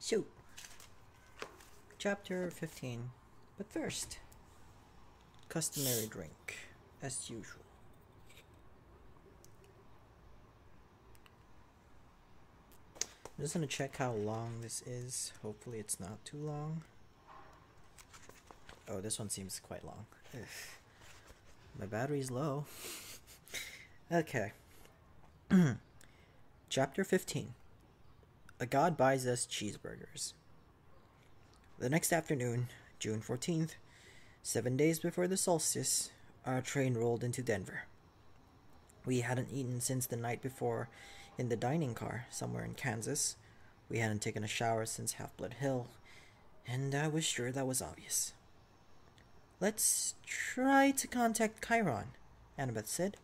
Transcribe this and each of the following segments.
So, Chapter 15. But first, customary drink, as usual. I'm just gonna check how long this is. Hopefully it's not too long. Oh, this one seems quite long. Ugh. My battery's low. Okay. Chapter 15. A god buys us cheeseburgers. The next afternoon, June 14th, 7 days before the solstice, our train rolled into Denver. We hadn't eaten since the night before in the dining car somewhere in Kansas. We hadn't taken a shower since Half-Blood Hill, and I was sure that was obvious. "Let's try to contact Chiron," Annabeth said.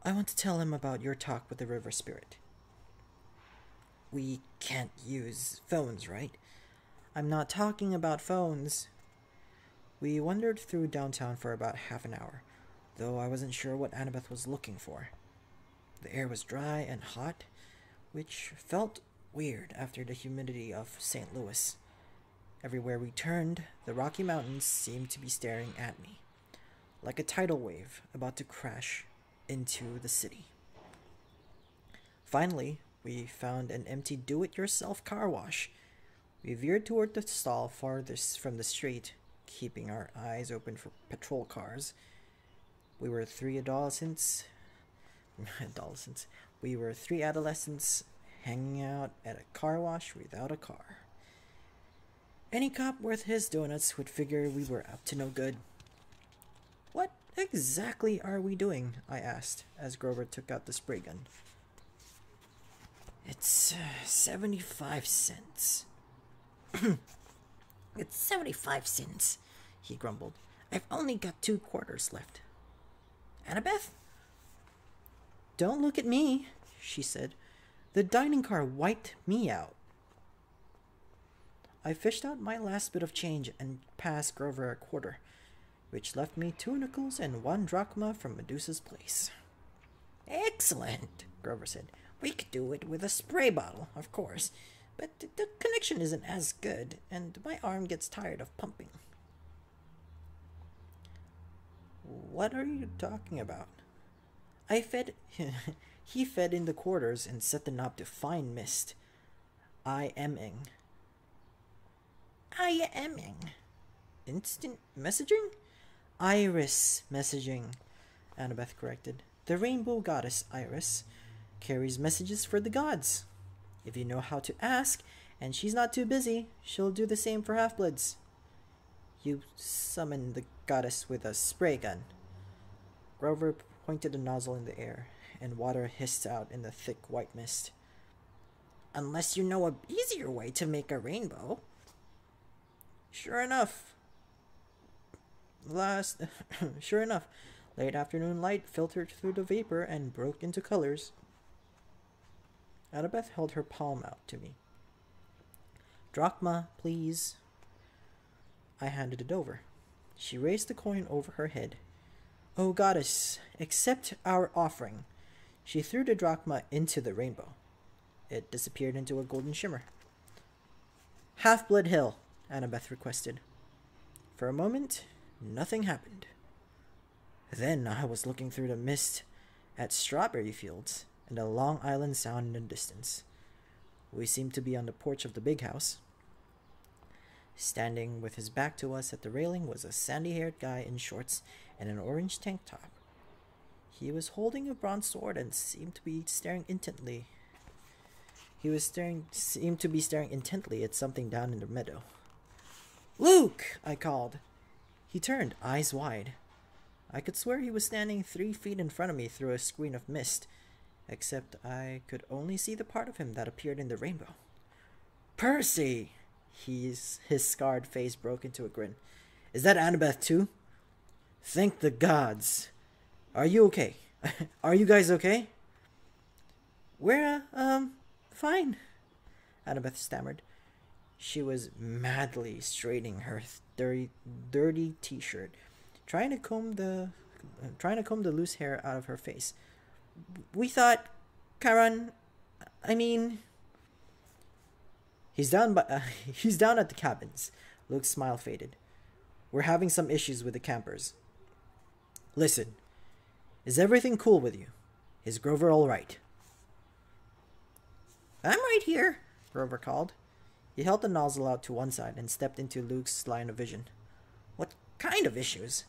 "I want to tell him about your talk with the river spirit." "We can't use phones, right?" "I'm not talking about phones." We wandered through downtown for about half an hour, though I wasn't sure what Annabeth was looking for. The air was dry and hot, which felt weird after the humidity of St. Louis. Everywhere we turned, the Rocky Mountains seemed to be staring at me, like a tidal wave about to crash into the city. Finally, we found an empty do-it-yourself car wash. We veered toward the stall farthest from the street, keeping our eyes open for patrol cars. We were three adolescents hanging out at a car wash without a car. Any cop worth his donuts would figure we were up to no good. "What exactly are we doing?" I asked, as Grover took out the spray gun. "It's 75 cents. "It's 75 cents, he grumbled. "I've only got 2 quarters left." "Annabeth?" "Don't look at me," she said. "The dining car wiped me out." I fished out my last bit of change and passed Grover a quarter, which left me 2 nickels and 1 drachma from Medusa's place. "Excellent," Grover said. "We could do it with a spray bottle, of course, but the connection isn't as good, and my arm gets tired of pumping." "What are you talking about?" He fed in the quarters and set the knob to fine mist. IMing. Instant messaging? Iris messaging, Annabeth corrected. "The rainbow goddess Iris carries messages for the gods. If you know how to ask, and she's not too busy, she'll do the same for half-bloods." "You summon the goddess with a spray gun." Grover pointed the nozzle in the air, and water hissed out in the thick white mist. "Unless you know an easier way to make a rainbow." Sure enough, late afternoon light filtered through the vapor and broke into colors. Annabeth held her palm out to me. "Drachma, please." I handed it over. She raised the coin over her head. "Oh, goddess, accept our offering." She threw the drachma into the rainbow. It disappeared into a golden shimmer. "Half-Blood Hill," Annabeth requested. For a moment, nothing happened. Then I was looking through the mist at strawberry fields and a Long Island Sound in the distance. We seemed to be on the porch of the big house. Standing with his back to us at the railing was a sandy-haired guy in shorts and an orange tank top. He was holding a bronze sword and seemed to be staring intently. At something down in the meadow. "Luke!" I called. He turned, eyes wide. I could swear he was standing 3 feet in front of me through a screen of mist, except I could only see the part of him that appeared in the rainbow. "Percy!" His scarred face broke into a grin. "Is that Annabeth too?" "Thank the gods. Are you okay? Are you guys okay?" "We're, fine," Annabeth stammered. She was madly straightening her dirty t-shirt, trying to comb the loose hair out of her face. "We thought, Chiron, I mean..." He's down at the cabins. Luke's smile faded. We're having some issues with the campers. Listen, is everything cool with you? Is Grover all right? I'm right here, Grover called. He held the nozzle out to one side and stepped into Luke's line of vision. What kind of issues?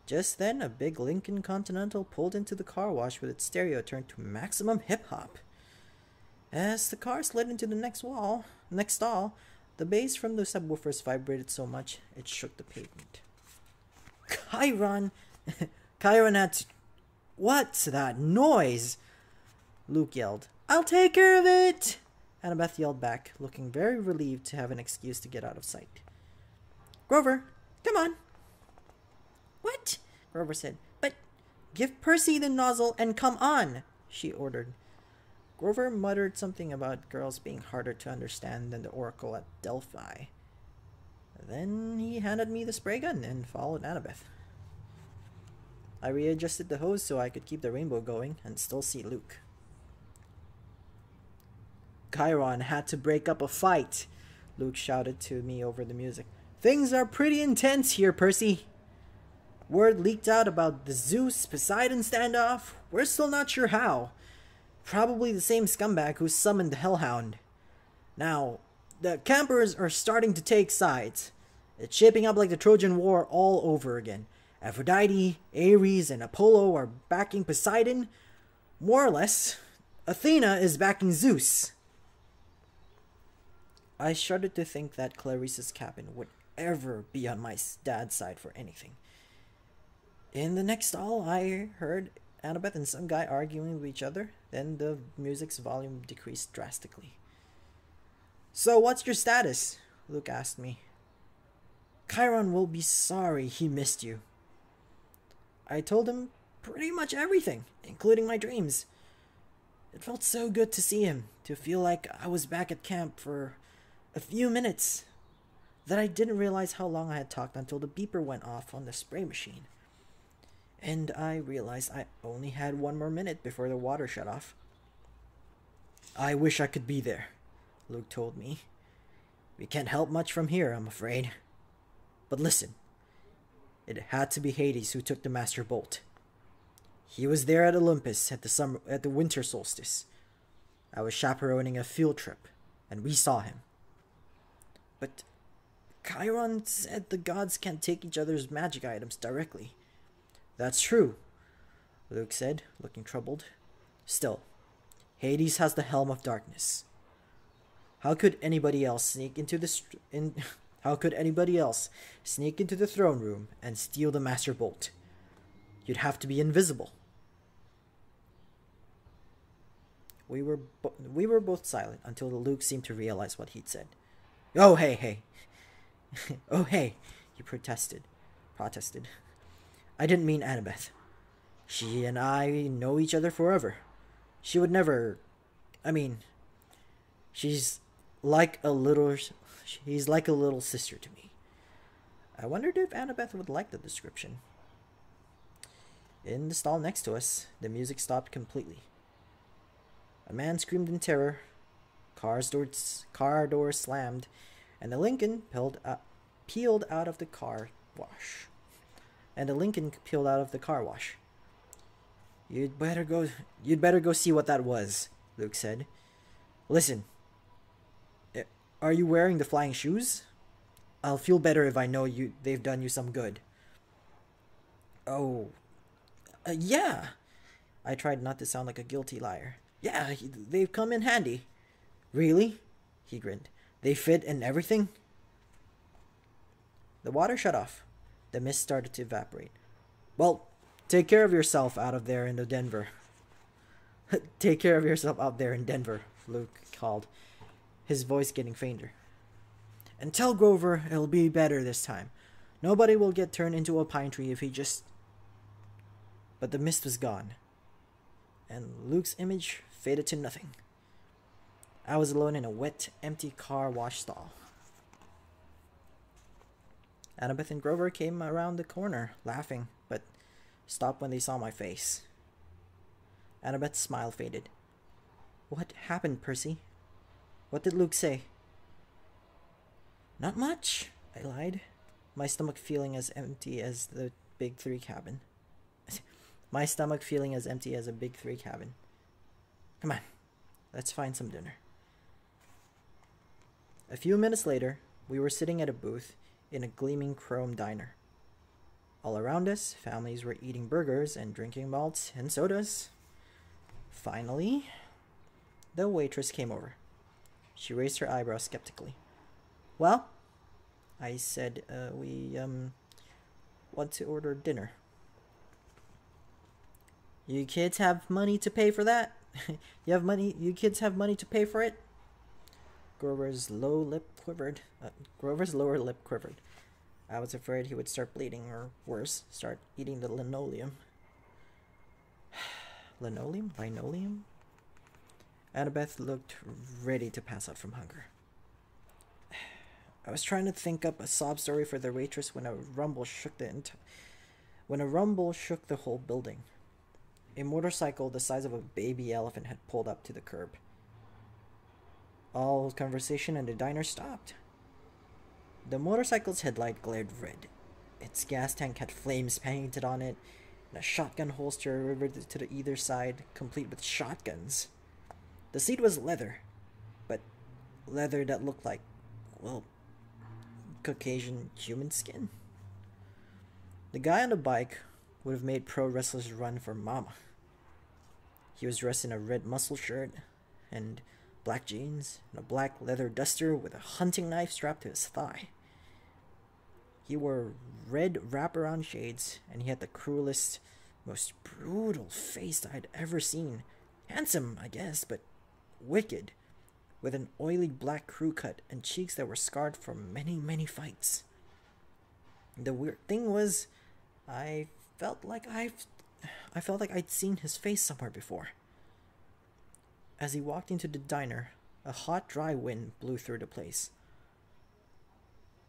Just then, a big Lincoln Continental pulled into the car wash with its stereo turned to maximum hip-hop. As the car slid into the next stall, the bass from the subwoofers vibrated so much it shook the pavement. Chiron! Chiron had to... What's that noise? Luke yelled. I'll take care of it! Annabeth yelled back, looking very relieved to have an excuse to get out of sight. Grover, come on. What? Grover said. But give Percy the nozzle and come on, she ordered. Grover muttered something about girls being harder to understand than the Oracle at Delphi. Then he handed me the spray gun and followed Annabeth. I readjusted the hose so I could keep the rainbow going and still see Luke. Chiron had to break up a fight, Luke shouted to me over the music. Things are pretty intense here, Percy. Word leaked out about the Zeus-Poseidon standoff. We're still not sure how. Probably the same scumbag who summoned the Hellhound. Now, the campers are starting to take sides. It's shaping up like the Trojan War all over again. Aphrodite, Ares, and Apollo are backing Poseidon. More or less, Athena is backing Zeus. I shuddered to think that Clarice's cabin would ever be on my dad's side for anything. In the next stall, I heard Annabeth and some guy arguing with each other. Then the music's volume decreased drastically. So what's your status? Luke asked me. Chiron will be sorry he missed you. I told him pretty much everything, including my dreams. It felt so good to see him, to feel like I was back at camp for a few minutes, that I didn't realize how long I had talked until the beeper went off on the spray machine. And I realized I only had one more minute before the water shut off. I wish I could be there, Luke told me. We can't help much from here, I'm afraid. But listen, it had to be Hades who took the Master Bolt. He was there at Olympus at the winter solstice. I was chaperoning a field trip, and we saw him. But Chiron said the gods can't take each other's magic items directly. That's true, Luke said, looking troubled. Still, Hades has the Helm of Darkness. How could anybody else sneak into the throne room and steal the Master Bolt? You'd have to be invisible. We were both silent until Luke seemed to realize what he'd said. Oh, hey. Oh, hey, he protested. I didn't mean Annabeth. She and I know each other forever. She would never... she's like a little sister to me. I wondered if Annabeth would like the description. In the stall next to us, the music stopped completely. A man screamed in terror. Car door slammed, and the Lincoln peeled out of the car wash. You'd better go see what that was, Luke said. Listen, are you wearing the flying shoes? I'll feel better if I know they've done you some good. Oh, yeah. I tried not to sound like a guilty liar. Yeah, they've come in handy. Really? He grinned. They fit and everything? The water shut off. The mist started to evaporate. Well, take care of yourself out of there in Denver. Take care of yourself out there in Denver, Luke called, his voice getting fainter. And tell Grover it'll be better this time. Nobody will get turned into a pine tree if he just... But the mist was gone, and Luke's image faded to nothing. I was alone in a wet, empty car wash stall. Annabeth and Grover came around the corner, laughing, but stopped when they saw my face. Annabeth's smile faded. What happened, Percy? What did Luke say? Not much, I lied, my stomach feeling as empty as the Big Three cabin. My stomach feeling as empty as a Big Three cabin. Come on, let's find some dinner. A few minutes later, we were sitting at a booth in a gleaming chrome diner. All around us, families were eating burgers and drinking malts and sodas. Finally, the waitress came over. She raised her eyebrows skeptically. Well, I said, we want to order dinner. You kids have money to pay for that? You kids have money to pay for it? Grover's lower lip quivered. I was afraid he would start bleeding, or worse, start eating the linoleum. Linoleum? Annabeth looked ready to pass out from hunger. I was trying to think up a sob story for the waitress when a rumble shook the whole building. A motorcycle the size of a baby elephant had pulled up to the curb. All conversation in the diner stopped. The motorcycle's headlight glared red. Its gas tank had flames painted on it, and a shotgun holster riveted to the either side, complete with shotguns. The seat was leather, but leather that looked like, well, Caucasian human skin. The guy on the bike would have made pro wrestlers run for mama. He was dressed in a red muscle shirt and black jeans and a black leather duster with a hunting knife strapped to his thigh. He wore red wraparound shades, and he had the cruelest, most brutal face I'd ever seen. Handsome, I guess, but wicked, with an oily black crew cut and cheeks that were scarred from many, many fights. The weird thing was, I felt like I'd seen his face somewhere before. As he walked into the diner, a hot, dry wind blew through the place.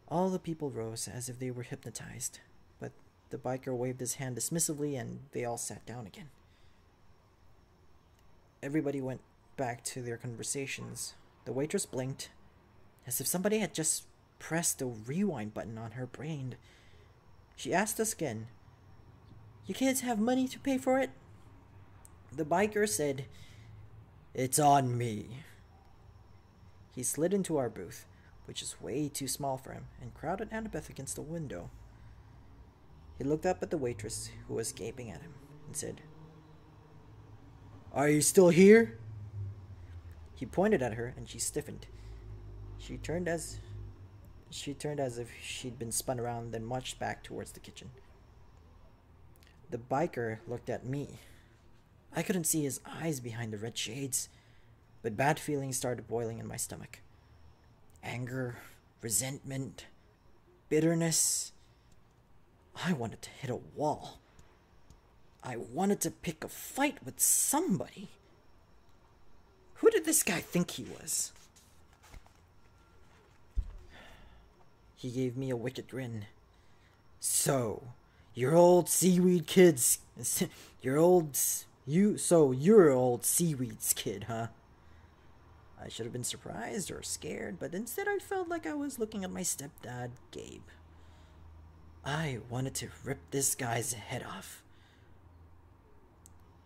All the people rose as if they were hypnotized, but the biker waved his hand dismissively and they all sat down again. Everybody went back to their conversations. The waitress blinked, as if somebody had just pressed the rewind button on her brain. She asked us again, "You kids have money to pay for it?" The biker said, "It's on me." He slid into our booth, which is way too small for him, and crowded Annabeth against the window. He looked up at the waitress, who was gaping at him, and said, "Are you still here?" He pointed at her, and she stiffened. She turned as if she'd been spun around, then marched back towards the kitchen. The biker looked at me. I couldn't see his eyes behind the red shades, but bad feelings started boiling in my stomach. Anger, resentment, bitterness. I wanted to hit a wall. I wanted to pick a fight with somebody. Who did this guy think he was? He gave me a wicked grin. So, you're old seaweed kids. You're old seaweeds kid, huh? I should have been surprised or scared, but instead I felt like I was looking at my stepdad, Gabe. I wanted to rip this guy's head off.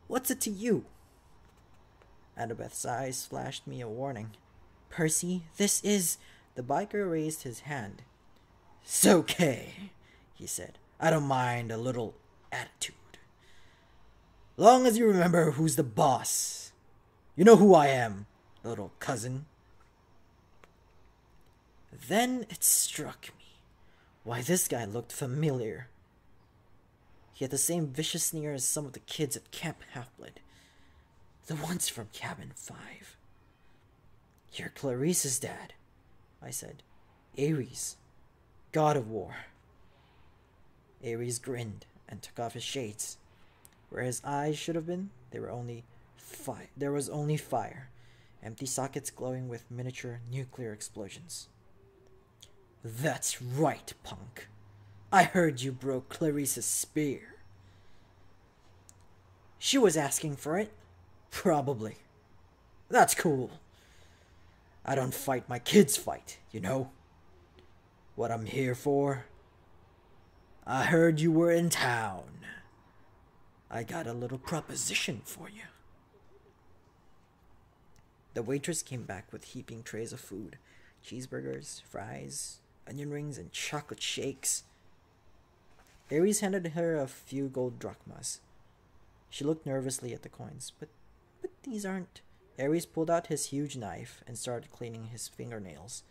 "What's it to you?" Annabeth's eyes flashed me a warning. "Percy, this is..." The biker raised his hand. "It's okay," he said. "I don't mind a little attitude. Long as you remember who's the boss. You know who I am, little cousin." Then it struck me. Why, this guy looked familiar. He had the same vicious sneer as some of the kids at Camp Half-Blood. The ones from Cabin 5. "You're Clarice's dad," I said. "Ares, god of war." Ares grinned and took off his shades. Where his eyes should have been, there was only fire, empty sockets glowing with miniature nuclear explosions. "That's right, punk. I heard you broke Clarice's spear." "She was asking for it." "Probably. That's cool. I don't fight, my kids fight, you know." what I'm here for? I heard you were in town. I got a little proposition for you. The waitress came back with heaping trays of food. Cheeseburgers, fries, onion rings, and chocolate shakes. Aries handed her a few gold drachmas. She looked nervously at the coins. But these aren't... Aries pulled out his huge knife and started cleaning his fingernails.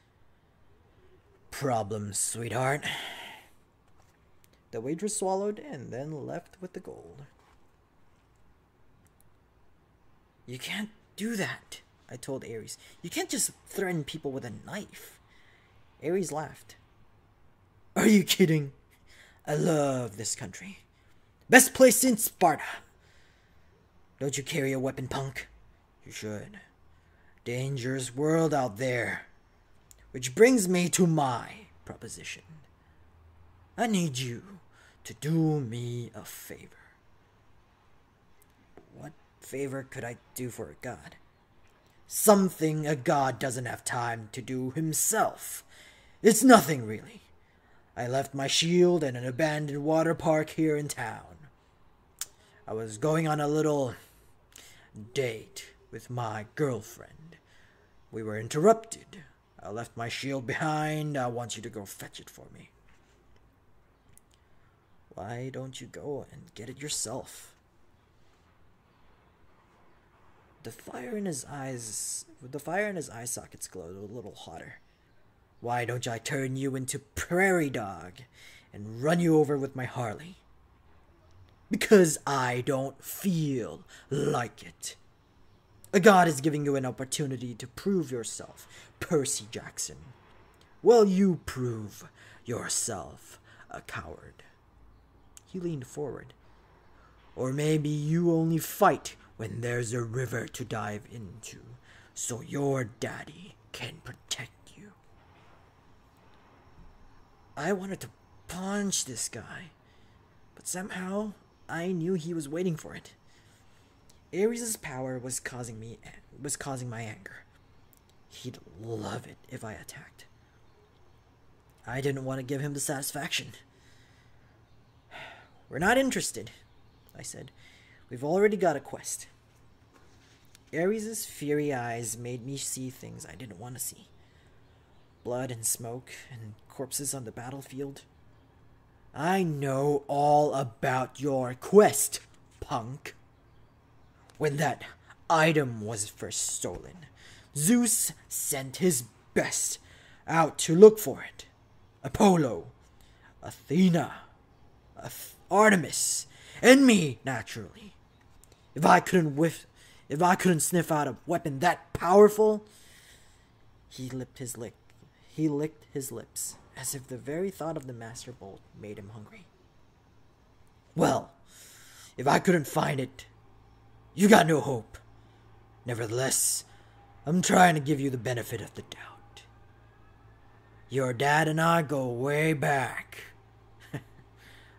Problems, sweetheart. The waitress swallowed and then left with the gold. You can't do that, I told Aries. You can't just threaten people with a knife. Aries laughed. Are you kidding? I love this country. Best place in Sparta. Don't you carry a weapon, punk? You should. Dangerous world out there. Which brings me to my proposition. I need you to do me a favor. What favor could I do for a god? Something a god doesn't have time to do himself. It's nothing, really. I left my shield in an abandoned water park here in town. I was going on a little date with my girlfriend. We were interrupted. I left my shield behind. I want you to go fetch it for me. Why don't you go and get it yourself? The fire in his eye sockets glowed a little hotter. Why don't I turn you into prairie dog and run you over with my Harley? Because I don't feel like it. A god is giving you an opportunity to prove yourself, Percy Jackson. Will you prove yourself a coward? He leaned forward. Or maybe you only fight when there's a river to dive into, so your daddy can protect you. I wanted to punch this guy, but somehow I knew he was waiting for it. Ares' power was causing my anger. He'd love it if I attacked. I didn't want to give him the satisfaction. We're not interested, I said. We've already got a quest. Ares' fiery eyes made me see things I didn't want to see. Blood and smoke and corpses on the battlefield. I know all about your quest, punk. When that item was first stolen, Zeus sent his best out to look for it. Apollo, Athena, Artemis, and me, naturally. If I couldn't sniff out a weapon that powerful, he licked his lips, as if the very thought of the master bolt made him hungry. Well, if I couldn't find it, you got no hope. Nevertheless, I'm trying to give you the benefit of the doubt. Your dad and I go way back.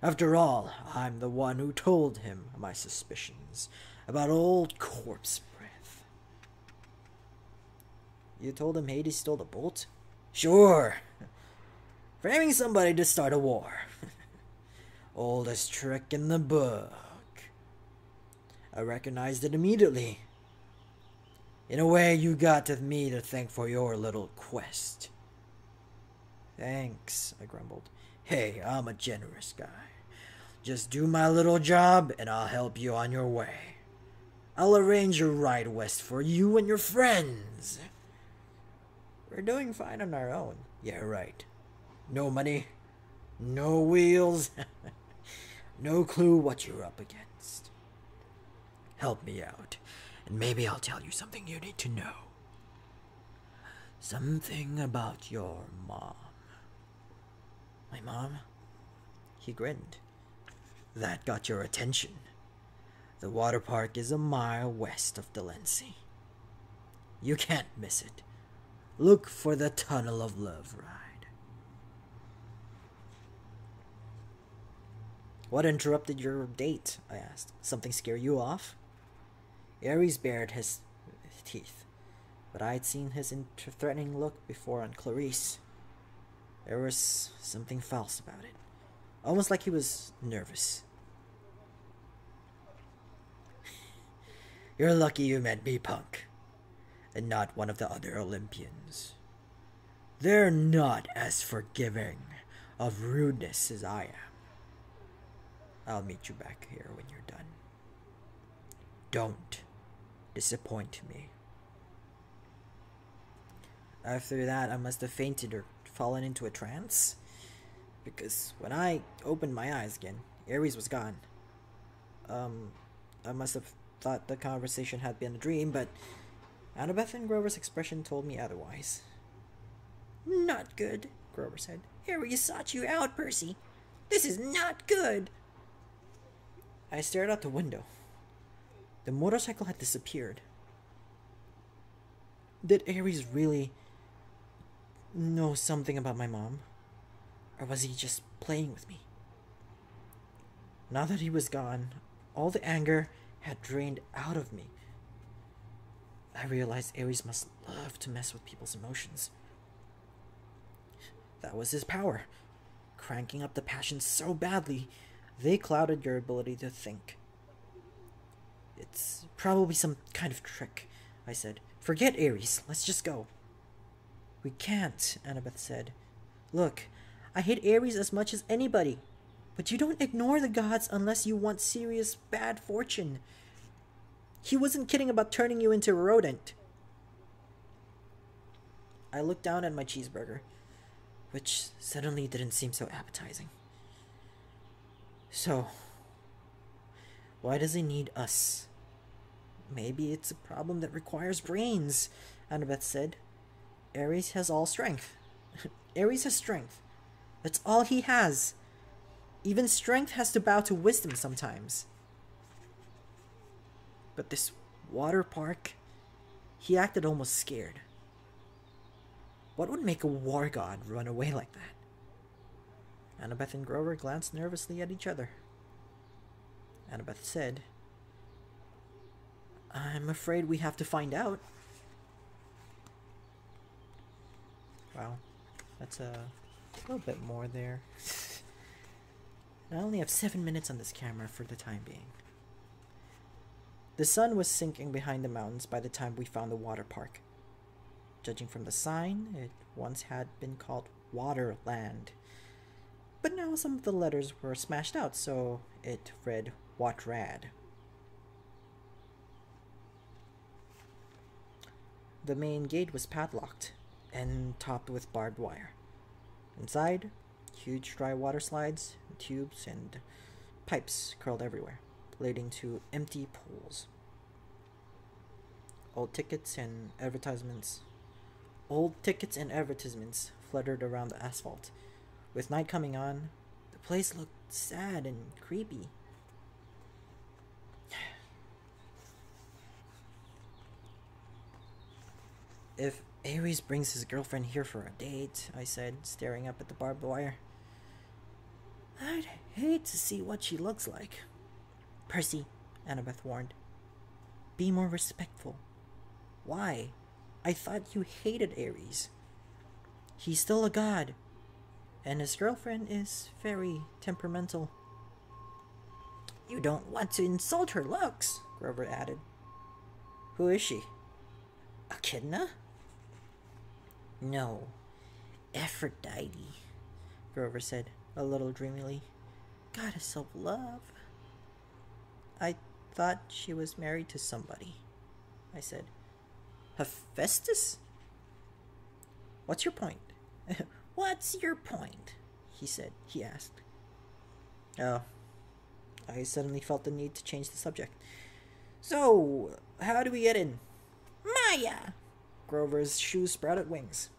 After all, I'm the one who told him my suspicions about old corpse breath. You told him Hades stole the bolt? Sure. Framing somebody to start a war. Oldest trick in the book. I recognized it immediately. In a way, you got me to thank for your little quest. Thanks, I grumbled. Hey, I'm a generous guy. Just do my little job, and I'll help you on your way. I'll arrange a ride west for you and your friends. We're doing fine on our own. Yeah, right. No money, no wheels, no clue what you're up against. Help me out, and maybe I'll tell you something you need to know. Something about your mom. My mom? He grinned. That got your attention. The water park is a mile west of Delancey. You can't miss it. Look for the Tunnel of Love ride. What interrupted your date? I asked. Something scare you off? Ares bared his teeth, but I had seen his threatening look before on Clarice. There was something false about it. Almost like he was nervous. You're lucky you met me, punk, and not one of the other Olympians. They're not as forgiving of rudeness as I am. I'll meet you back here when you're done. Don't disappoint me. After that, I must have fainted or fallen into a trance, because when I opened my eyes again, Ares was gone. I must have thought the conversation had been a dream, but Annabeth and Grover's expression told me otherwise. Not good, Grover said. Ares sought you out, Percy. This is not good. I stared out the window. The motorcycle had disappeared. Did Ares really know something about my mom? Or was he just playing with me? Now that he was gone, all the anger had drained out of me. I realized Ares must love to mess with people's emotions. That was his power, cranking up the passions so badly they clouded your ability to think. It's probably some kind of trick, I said. Forget Ares, let's just go. We can't, Annabeth said. Look, I hate Ares as much as anybody, but you don't ignore the gods unless you want serious bad fortune. He wasn't kidding about turning you into a rodent. I looked down at my cheeseburger, which suddenly didn't seem so appetizing. So, why does he need us? Maybe it's a problem that requires brains, Annabeth said. Ares has all strength. Ares has strength. That's all he has. Even strength has to bow to wisdom sometimes. But this water park, he acted almost scared. What would make a war god run away like that? Annabeth and Grover glanced nervously at each other. Annabeth said, I'm afraid we have to find out. Wow, that's a little bit more there. I only have 7 minutes on this camera for the time being. The sun was sinking behind the mountains by the time we found the water park. Judging from the sign, it once had been called Waterland. But now some of the letters were smashed out, so it read Watrad. The main gate was padlocked and topped with barbed wire. Inside, huge dry water slides, tubes, and pipes curled everywhere, leading to empty pools. Old tickets and advertisements fluttered around the asphalt. With night coming on, the place looked sad and creepy. If Ares brings his girlfriend here for a date, I said, staring up at the barbed wire, I'd hate to see what she looks like. Percy, Annabeth warned. Be more respectful. Why? I thought you hated Ares. He's still a god, and his girlfriend is very temperamental. You don't want to insult her looks, Grover added. Who is she? Echidna? No, Aphrodite, Grover said, a little dreamily. Goddess of love. I thought she was married to somebody, I said. Hephaestus? What's your point? What's your point? He asked. Oh, I suddenly felt the need to change the subject. So, how do we get in? Maya! Grover's shoes sprouted wings.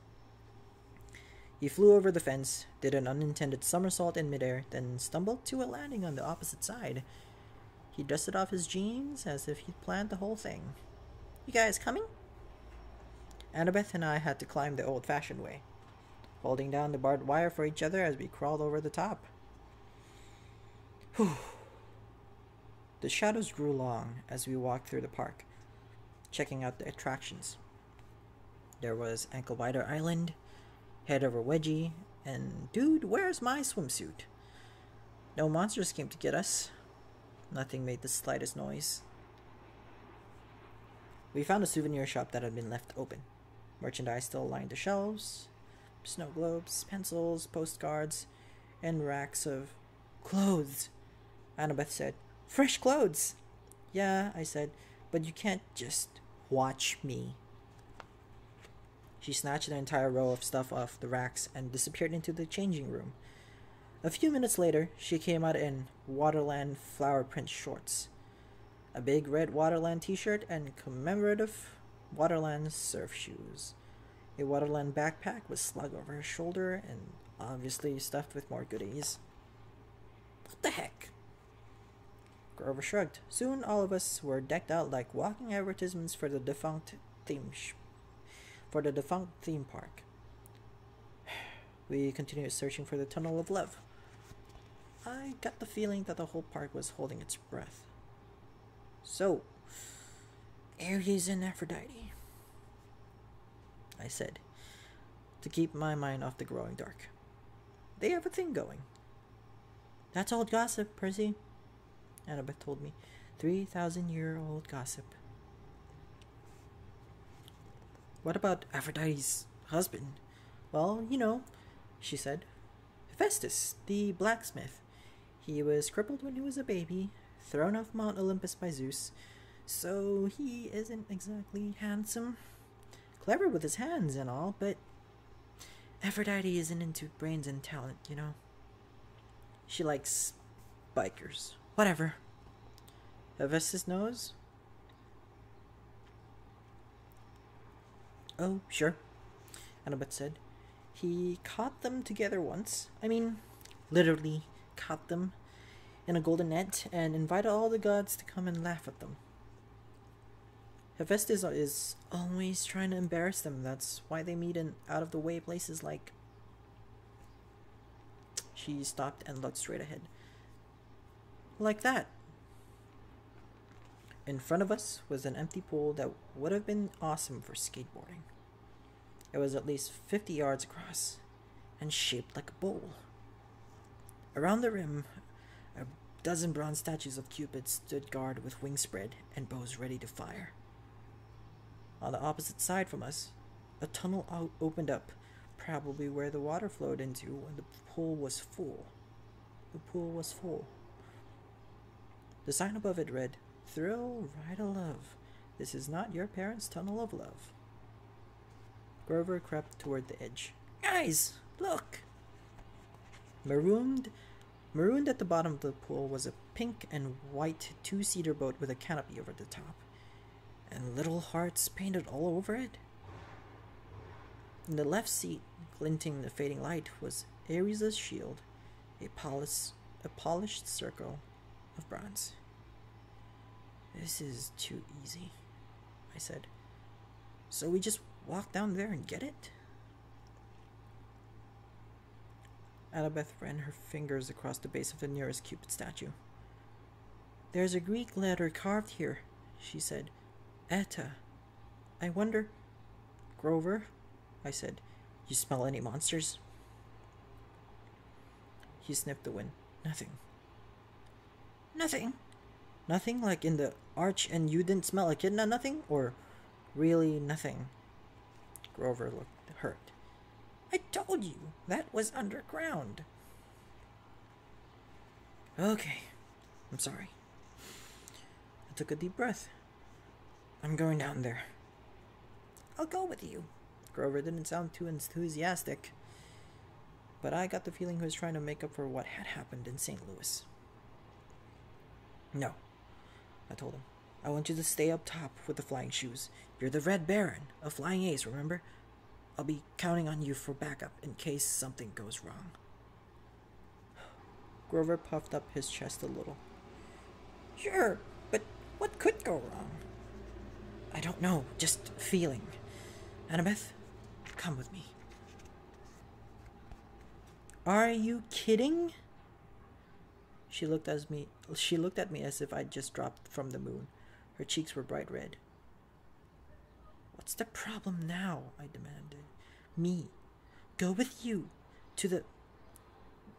He flew over the fence, did an unintended somersault in midair, then stumbled to a landing on the opposite side. He dusted off his jeans as if he'd planned the whole thing. You guys coming? Annabeth and I had to climb the old-fashioned way, holding down the barbed wire for each other as we crawled over the top. Whew. The shadows grew long as we walked through the park, checking out the attractions. There was Ankle Biter Island, Head Over Wedgie, And dude, where's my swimsuit? No monsters came to get us. Nothing made the slightest noise. We found a souvenir shop that had been left open. Merchandise still lined the shelves. Snow globes, pencils, postcards, and racks of clothes. Annabeth said, "Fresh clothes!" "Yeah," I said, "but you can't just watch me." She snatched an entire row of stuff off the racks and disappeared into the changing room. A few minutes later, she came out in Waterland flower print shorts, a big red Waterland t-shirt, and commemorative Waterland surf shoes. A Waterland backpack was slung over her shoulder and obviously stuffed with more goodies. What the heck? Grover shrugged. Soon all of us were decked out like walking advertisements for the defunct theme park. We continued searching for the Tunnel of Love. I got the feeling that the whole park was holding its breath. "So, Ares and Aphrodite," I said, to keep my mind off the growing dark. "They have a thing going." "That's old gossip, Percy," Annabeth told me. 3,000-year-old gossip. "What about Aphrodite's husband?" "Well, you know," she said. "Hephaestus, the blacksmith. He was crippled when he was a baby, thrown off Mount Olympus by Zeus, so he isn't exactly handsome. Clever with his hands and all, but Aphrodite isn't into brains and talent, you know. She likes bikers. Whatever." "Hephaestus knows?" "Oh, sure," Annabeth said. "He caught them together once. I mean, literally caught them in a golden net and invited all the gods to come and laugh at them. Hephaestus is always trying to embarrass them. That's why they meet in out-of-the-way places like..." She stopped and looked straight ahead. "Like that." In front of us was an empty pool that would have been awesome for skateboarding. It was at least 50 yards across and shaped like a bowl. Around the rim, a dozen bronze statues of Cupid stood guard with wings spread and bows ready to fire. On the opposite side from us, a tunnel opened up, probably where the water flowed into when the pool was full. The pool was full. The sign above it read, "Thrill Ride a Love. This is not your parents' tunnel of love." Grover crept toward the edge. "Guys, look!" Marooned at the bottom of the pool was a pink and white two-seater boat with a canopy over the top, and little hearts painted all over it. In the left seat, glinting in the fading light, was Ares' shield, a polished circle of bronze. "This is too easy," I said. "So we just walk down there and get it?" Annabeth ran her fingers across the base of the nearest Cupid statue. "There's a Greek letter carved here," she said. "Eta. I wonder..." "Grover," I said, "you smell any monsters?" He sniffed the wind. "Nothing." "Nothing? Nothing like in the arch and you didn't smell echidna? Nothing? Or really nothing?" Grover looked hurt. "I told you, that was underground." "Okay, I'm sorry." I took a deep breath. "I'm going down there." "I'll go with you." Grover didn't sound too enthusiastic, but I got the feeling he was trying to make up for what had happened in St. Louis. "No," I told him. "I want you to stay up top with the flying shoes. You're the Red Baron, a flying ace, remember? I'll be counting on you for backup in case something goes wrong." Grover puffed up his chest a little. "Sure, but what could go wrong?" "I don't know, just feeling. Annabeth, come with me." "Are you kidding?" She looked at me as if I'd just dropped from the moon. Her cheeks were bright red. "What's the problem now?" I demanded. "Me. Go with you. To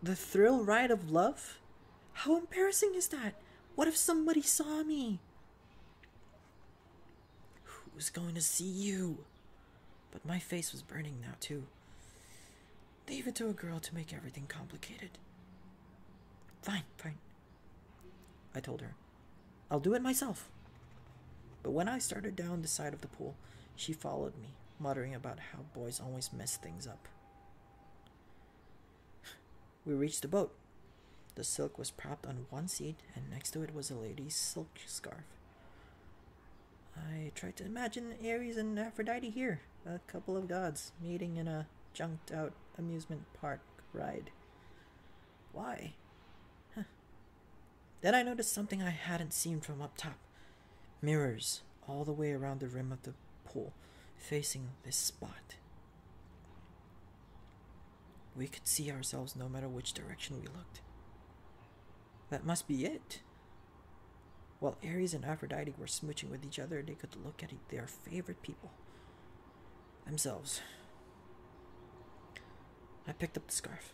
the thrill ride of love? How embarrassing is that? What if somebody saw me? Who's going to see you? But my face was burning now, too. Leave it to a girl to make everything complicated. Fine. I told her. I'll do it myself. But when I started down the side of the pool, she followed me, muttering about how boys always mess things up. We reached the boat. The silk was propped on one seat, and next to it was a lady's silk scarf. I tried to imagine Ares and Aphrodite here, a couple of gods meeting in a junked-out amusement park ride. Why? Then I noticed something I hadn't seen from up top. Mirrors all the way around the rim of the pool, facing this spot. We could see ourselves no matter which direction we looked. That must be it. While Ares and Aphrodite were smooching with each other, they could look at their favorite people. Themselves. I picked up the scarf.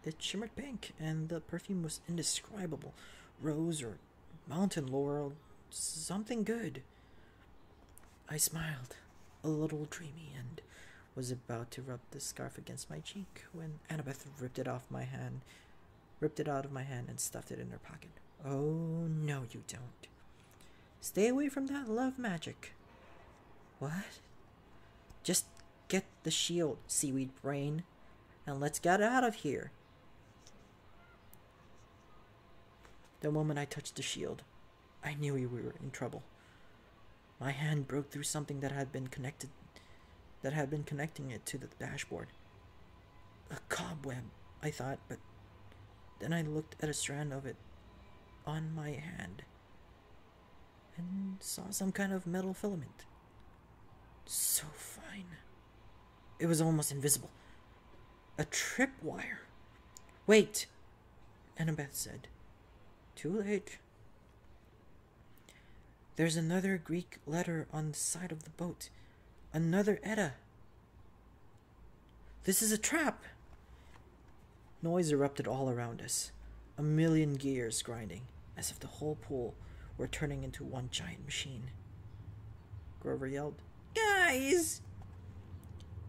It shimmered pink, and the perfume was indescribable. Rose or mountain laurel, something good. I smiled, a little dreamy, and was about to rub the scarf against my cheek when Annabeth ripped it out of my hand and stuffed it in her pocket. Oh, no, you don't. Stay away from that love magic. What? Just get the shield, seaweed brain, and let's get out of here. The moment I touched the shield, I knew we were in trouble. My hand broke through something that had been connecting it to the dashboard. A cobweb, I thought, but then I looked at a strand of it on my hand and saw some kind of metal filament. So fine. It was almost invisible. A tripwire. Wait, Annabeth said. Too late. There's another Greek letter on the side of the boat. Another Edda. This is a trap. Noise erupted all around us. A million gears grinding, as if the whole pool were turning into one giant machine. Grover yelled, "Guys!"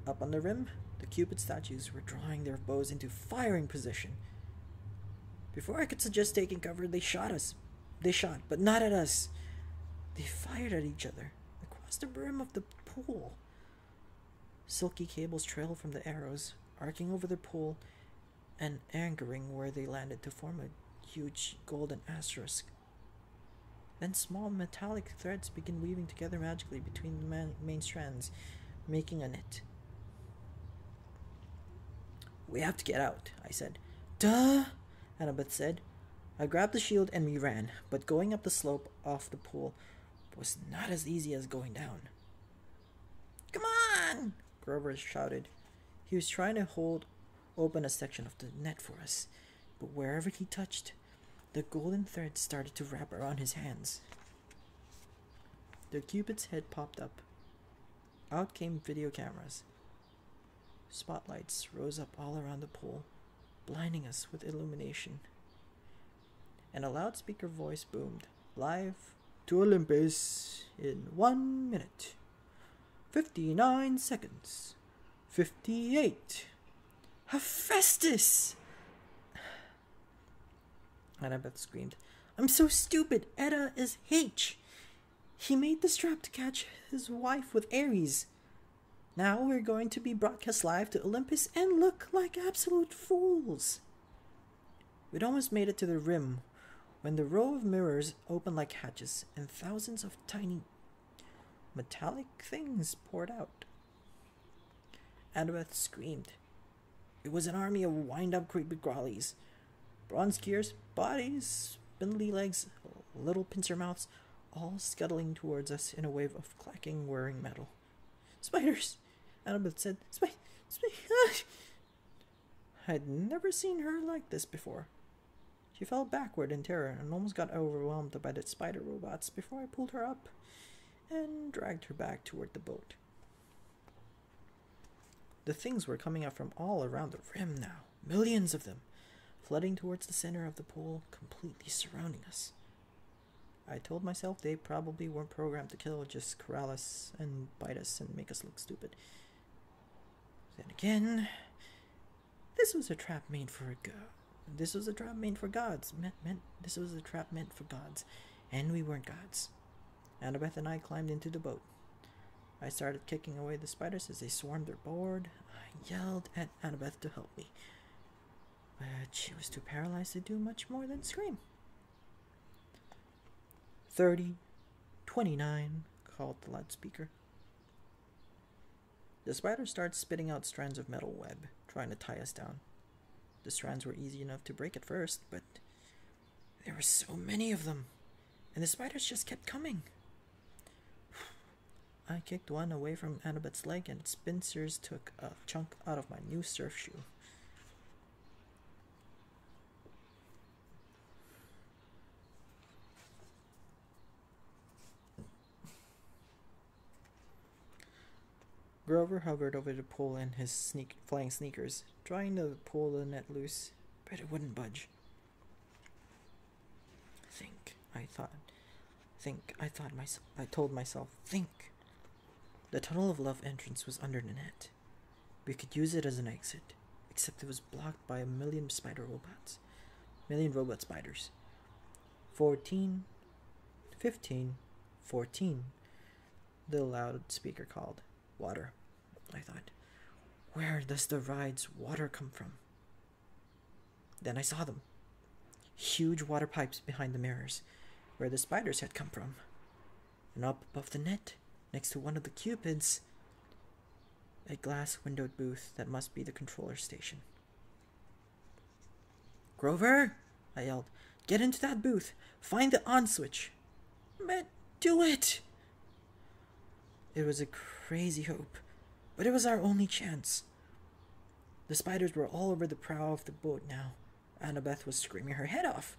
Up on the rim, the Cupid statues were drawing their bows into firing position. Before I could suggest taking cover, they shot us. They shot, but not at us. They fired at each other, across the brim of the pool. Silky cables trailed from the arrows, arcing over the pool and anchoring where they landed to form a huge golden asterisk. Then small metallic threads began weaving together magically between the main strands, making a net. We have to get out, I said. Duh, Annabeth said. I grabbed the shield and we ran, but going up the slope off the pool was not as easy as going down. Come on, Grover shouted. He was trying to hold open a section of the net for us, but wherever he touched, the golden thread started to wrap around his hands. The Cupid's head popped up. Out came video cameras. Spotlights rose up all around the pool, blinding us with illumination. And a loudspeaker voice boomed, "Live to Olympus in 1 minute. 59 seconds. 58. Hephaestus!" Annabeth screamed, "I'm so stupid. Edda is H. He made the strap to catch his wife with Ares. Now we're going to be broadcast live to Olympus and look like absolute fools." We'd almost made it to the rim when the row of mirrors opened like hatches and thousands of tiny metallic things poured out. Annabeth screamed. It was an army of wind-up creepy crawlies. Bronze gears, bodies, spindly legs, little pincer mouths, all scuttling towards us in a wave of clacking, whirring metal. "Spiders!" Annabeth said. Spiders! I'd never seen her like this before. She fell backward in terror and almost got overwhelmed by the spider robots before I pulled her up and dragged her back toward the boat. The things were coming up from all around the rim now, millions of them, flooding towards the center of the pool, completely surrounding us. I told myself they probably weren't programmed to kill, just corral us and bite us and make us look stupid. Then again, this was a trap made for this was a trap made for gods. This was a trap meant for gods, and we weren't gods. Annabeth and I climbed into the boat. I started kicking away the spiders as they swarmed aboard. I yelled at Annabeth to help me, but she was too paralyzed to do much more than scream. 30, 29, called the loudspeaker. The spider started spitting out strands of metal web, trying to tie us down. The strands were easy enough to break at first, but there were so many of them, and the spiders just kept coming. I kicked one away from Annabeth's leg, and its pincers took a chunk out of my new surf shoe. Grover hovered over the pool in his flying sneakers, trying to pull the net loose, but it wouldn't budge. I told myself, think. The Tunnel of Love entrance was under the net. We could use it as an exit, except it was blocked by a million robot spiders. 14, 15, 14, the loudspeaker called. Water, I thought. Where does the ride's water come from? Then I saw them. Huge water pipes behind the mirrors, where the spiders had come from. And up above the net, next to one of the cupids, a glass-windowed booth that must be the controller station. Grover, I yelled, get into that booth. Find the on switch. Man, do it! It was a crazy hope, but it was our only chance. The spiders were all over the prow of the boat now. Annabeth was screaming her head off.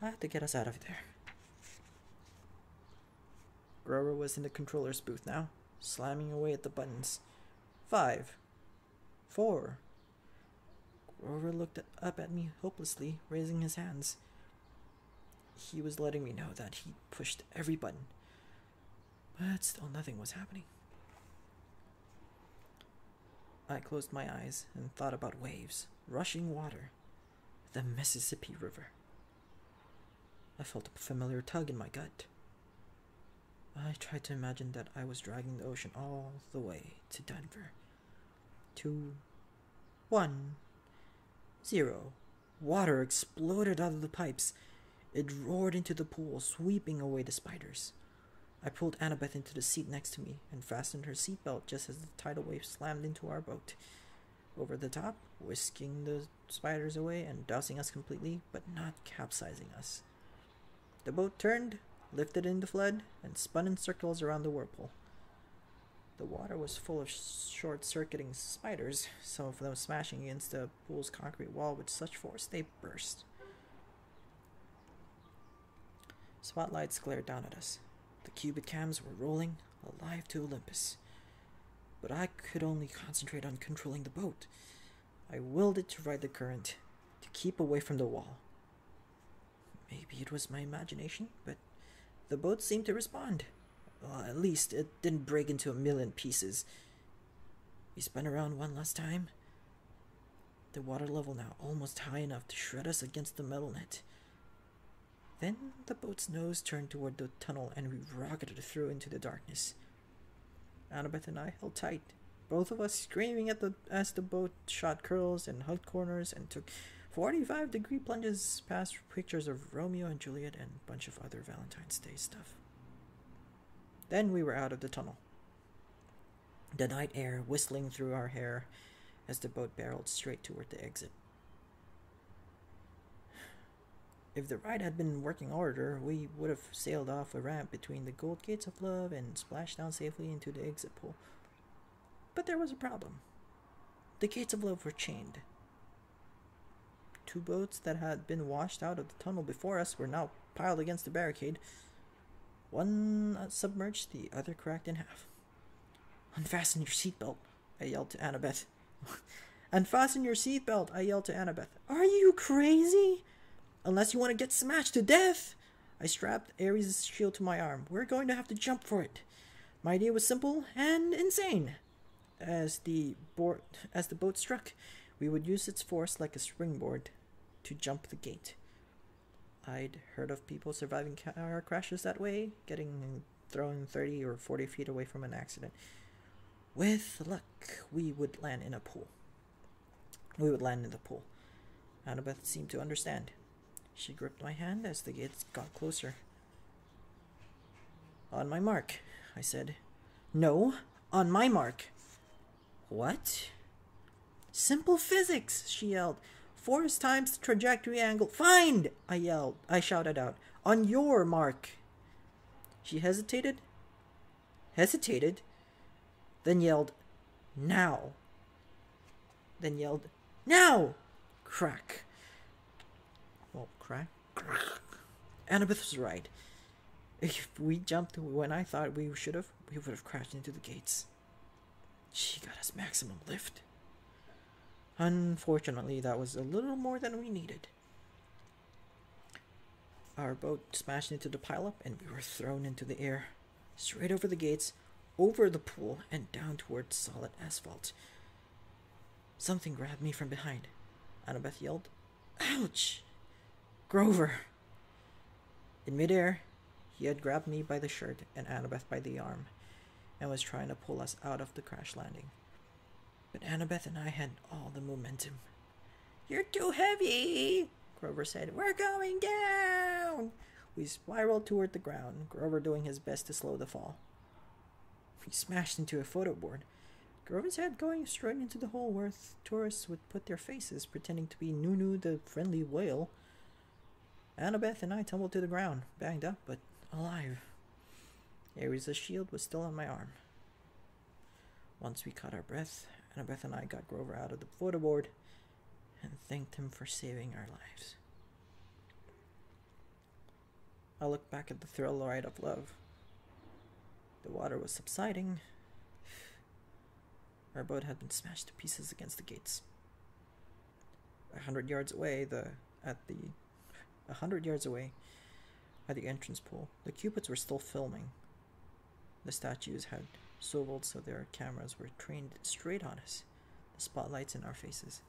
I had to get us out of there. Grover was in the controller's booth now, slamming away at the buttons. 5, 4. Grover looked up at me hopelessly, raising his hands. He was letting me know that he pushed every button, but still nothing was happening. I closed my eyes and thought about waves, rushing water, the Mississippi River. I felt a familiar tug in my gut. I tried to imagine that I was dragging the ocean all the way to Denver. 2, 1, 0. Water exploded out of the pipes. It roared into the pool, sweeping away the spiders. I pulled Annabeth into the seat next to me and fastened her seatbelt just as the tidal wave slammed into our boat. Over the top, whisking the spiders away and dousing us completely, but not capsizing us. The boat turned, lifted in the flood, and spun in circles around the whirlpool. The water was full of short-circuiting spiders, some of them smashing against the pool's concrete wall with such force they burst. Spotlights glared down at us. The cubit cams were rolling, alive to Olympus. But I could only concentrate on controlling the boat. I willed it to ride the current, to keep away from the wall. Maybe it was my imagination, but the boat seemed to respond. Well, at least it didn't break into a million pieces. We spun around one last time. The water level now almost high enough to shred us against the metal net. Then the boat's nose turned toward the tunnel and we rocketed through into the darkness. Annabeth and I held tight, both of us screaming as the boat shot curls and hugged corners and took 45-degree plunges past pictures of Romeo and Juliet and a bunch of other Valentine's Day stuff. Then we were out of the tunnel. The night air whistling through our hair as the boat barreled straight toward the exit. If the ride had been in working order, we would have sailed off a ramp between the Gold Gates of Love and splashed down safely into the exit pool. But there was a problem. The Gates of Love were chained. 2 boats that had been washed out of the tunnel before us were now piled against the barricade. One submerged, the other cracked in half. Unfasten your seatbelt, I yelled to Annabeth. Unfasten your seatbelt, I yelled to Annabeth. Are you crazy? Unless you want to get smashed to death. I strapped Ares' shield to my arm. We're going to have to jump for it. My idea was simple and insane. As the boat struck, we would use its force like a springboard to jump the gate. I'd heard of people surviving car crashes that way, getting thrown 30 or 40 feet away from an accident. With luck, we would land in the pool. Annabeth seemed to understand. She gripped my hand as the gates got closer. On my mark, I said. No, on my mark. What? Simple physics, she yelled. Force times the trajectory angle. Find! I shouted out. On your mark. She hesitated, then yelled, now. Crack. Well, crack. Annabeth was right. If we jumped when I thought we should have, we would have crashed into the gates. She got us maximum lift. Unfortunately, that was a little more than we needed. Our boat smashed into the pileup, and we were thrown into the air, straight over the gates, over the pool, and down towards solid asphalt. Something grabbed me from behind. Annabeth yelled, Ouch! Grover! In midair, he had grabbed me by the shirt and Annabeth by the arm, and was trying to pull us out of the crash landing. But Annabeth and I had all the momentum. You're too heavy, Grover said. We're going down! We spiraled toward the ground, Grover doing his best to slow the fall. We smashed into a photo board, Grover's head going straight into the hole where tourists would put their faces, pretending to be Nunu the friendly whale. Annabeth and I tumbled to the ground, banged up, but alive. Ares' shield was still on my arm. Once we caught our breath, Annabeth and I got Grover out of the photo board and thanked him for saving our lives. I looked back at the thrill ride of love. The water was subsiding. Our boat had been smashed to pieces against the gates. 100 yards away, at the entrance pool, the Cupids were still filming. The statues had swiveled so their cameras were trained straight on us, the spotlights in our faces.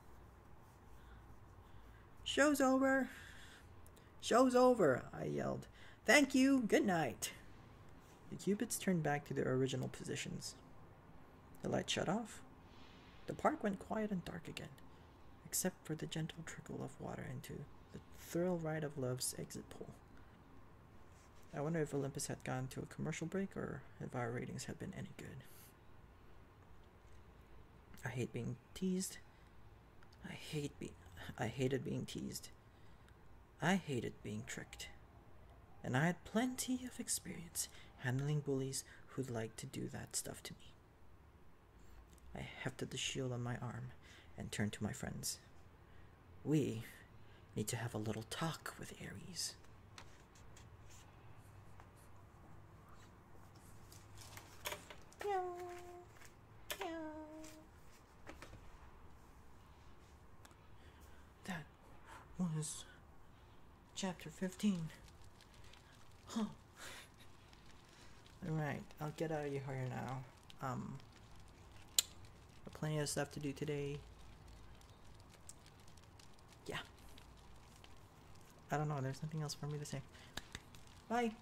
Show's over! Show's over! I yelled. Thank you, good night! The Cupids turned back to their original positions. The light shut off. The park went quiet and dark again, except for the gentle trickle of water into the thrill ride of love's exit pool. I wonder if Olympus had gone to a commercial break or if our ratings had been any good. I hate being teased. I hated being teased. I hated being tricked. And I had plenty of experience handling bullies who'd like to do that stuff to me. I hefted the shield on my arm and turned to my friends. We need to have a little talk with Ares. That was chapter 15. Huh. Alright, I'll get out of here now. Plenty of stuff to do today. Yeah. I don't know, there's nothing else for me to say. Bye.